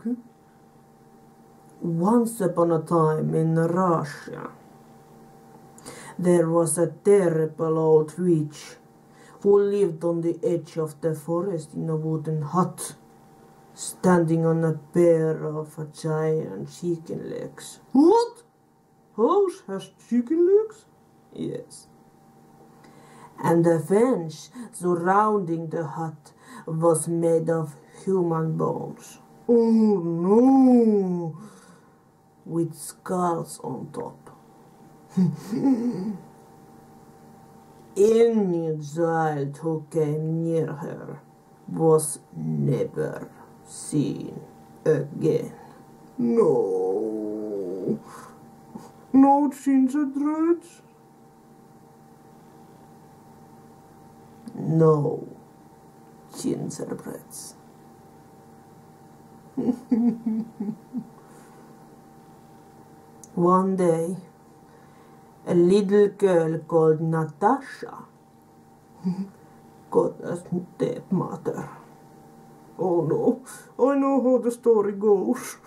Okay. Once upon a time in Russia, there was a terrible old witch who lived on the edge of the forest in a wooden hut, standing on a pair of giant chicken legs. What? House has chicken legs? Yes. And the fence surrounding the hut was made of human bones. Oh no! With skulls on top. Any child who came near her was never seen again. No. No gingerbreads? No gingerbreads. One day, a little girl called Natasha got a stepmother. Oh no, I know how the story goes.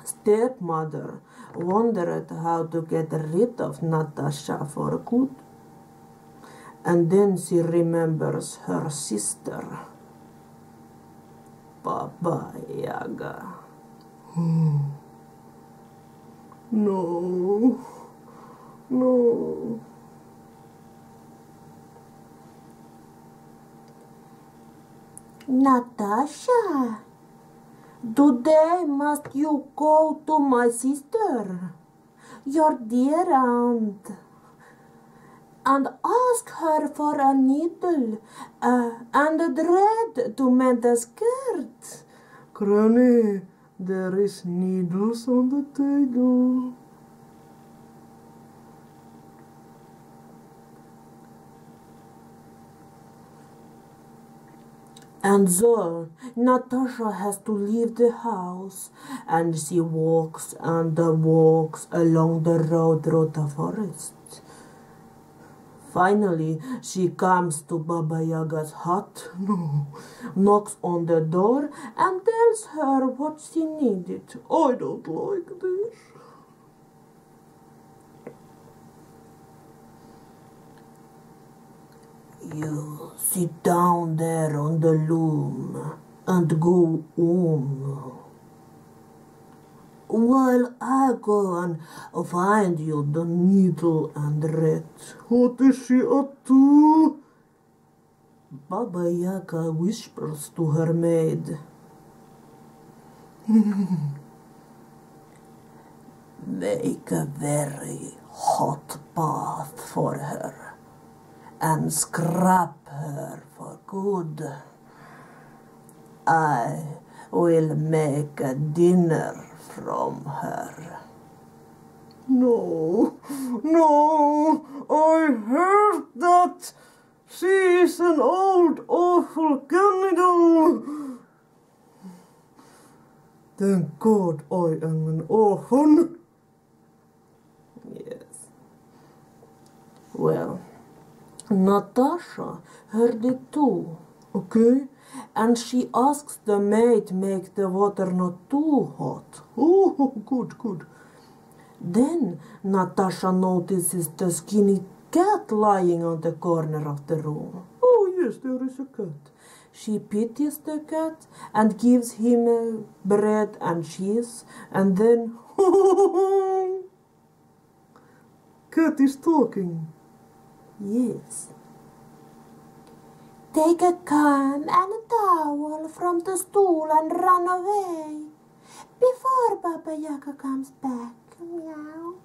Stepmother wondered how to get rid of Natasha for good. And then she remembers her sister, Baba Yaga. No, no. Natasha, today must you go to my sister, your dear aunt, and ask her for a needle and a thread to mend a skirt. Granny, there is needles on the table. And so Natasha has to leave the house, and she walks and walks along the road through the forest. Finally, she comes to Baba Yaga's hut, knocks on the door and tells her what she needed. I don't like this. You sit down there on the loom and go on, while I go and find you the needle and thread. What is she up to? Baba Yaga whispers to her maid. Make a very hot bath for her and scrub her for good. I will make a dinner from her. No, no, I heard that. She is an old, awful cannibal. Thank God I am an orphan. Yes. Well, Natasha heard it too. Okay. And she asks the maid to make the water not too hot. Oh, good, good. Then Natasha notices the skinny cat lying on the corner of the room. Oh, yes, there is a cat. She pities the cat and gives him bread and cheese, and then... Cat is talking. Yes. Take a comb and a towel from the stool and run away before Baba Yaga comes back. Meow.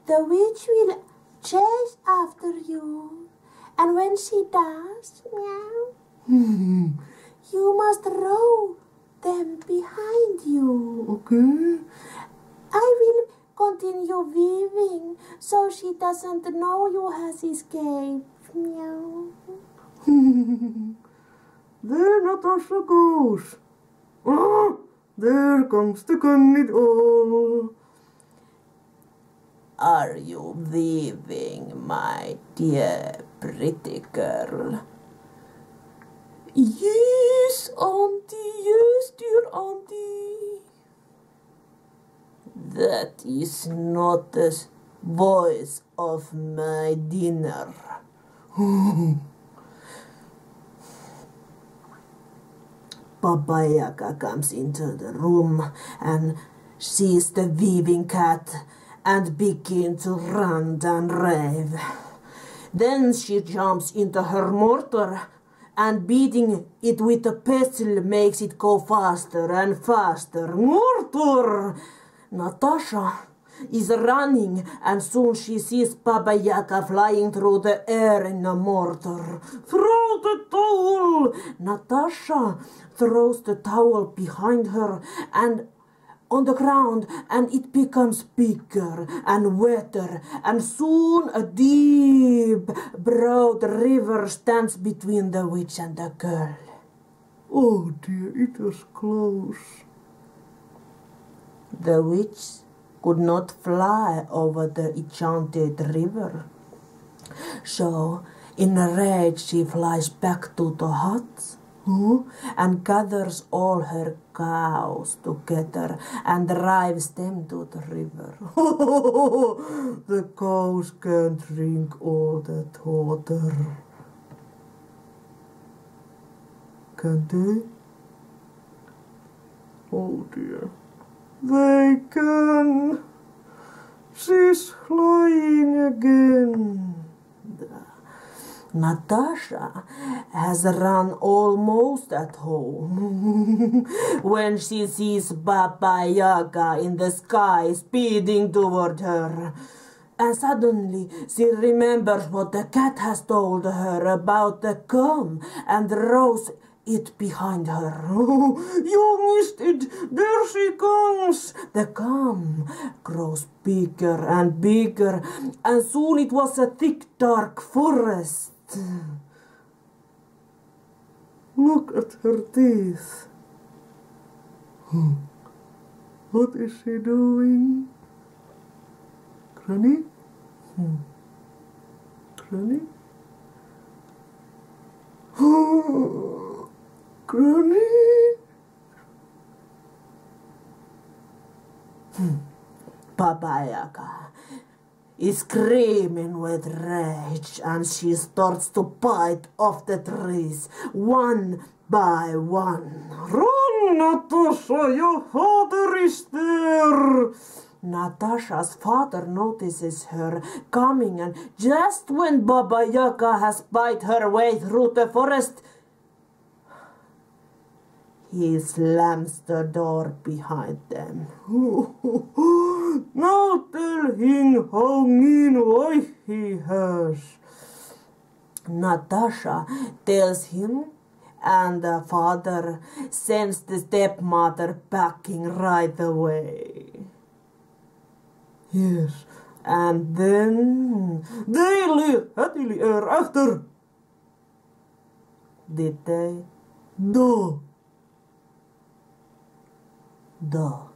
The witch will chase after you, and when she does, meow, you must row them behind you. Okay. I will continue weaving so she doesn't know you has escaped. Meow. There Natasha goes. Ah, there comes the cannibal. Are you weaving, my dear pretty girl? Yes, auntie, yes. Yes, dear auntie. That is not the voice of my dinner. Baba Yaga comes into the room and sees the weaving cat and begins to rant and rave. Then she jumps into her mortar and beating it with a pestle makes it go faster and faster. Mortar! Natasha is running and soon she sees Baba Yaga flying through the air in a mortar. Throw the towel! Natasha throws the towel behind her and on the ground, and it becomes bigger and wetter, and soon a deep, broad river stands between the witch and the girl. Oh dear, it was close. The witch could not fly over the enchanted river. So, in a rage, she flies back to the hut and gathers all her cows together and drives them to the river. The cows can't drink all that water. Can they? Oh dear. They can. She's flying again. Natasha has run almost at home when she sees Baba Yaga in the sky speeding toward her. And suddenly she remembers what the cat has told her about the gum and throws it behind her. You missed it! There she comes! The gum grows bigger and bigger, and soon it was a thick, dark forest. Look at her teeth. What is she doing? Granny? Granny? Granny? Baba Yaga is screaming with rage and she starts to bite off the trees one by one. Run, Natasha, your father is there! Natasha's father notices her coming, and just when Baba Yaga has bite her way through the forest, he slams the door behind them. Now tell him how mean wife he has. Natasha tells him, and the father sends the stepmother packing right away. Yes, and then they live happily ever after. Did they? No. Duh.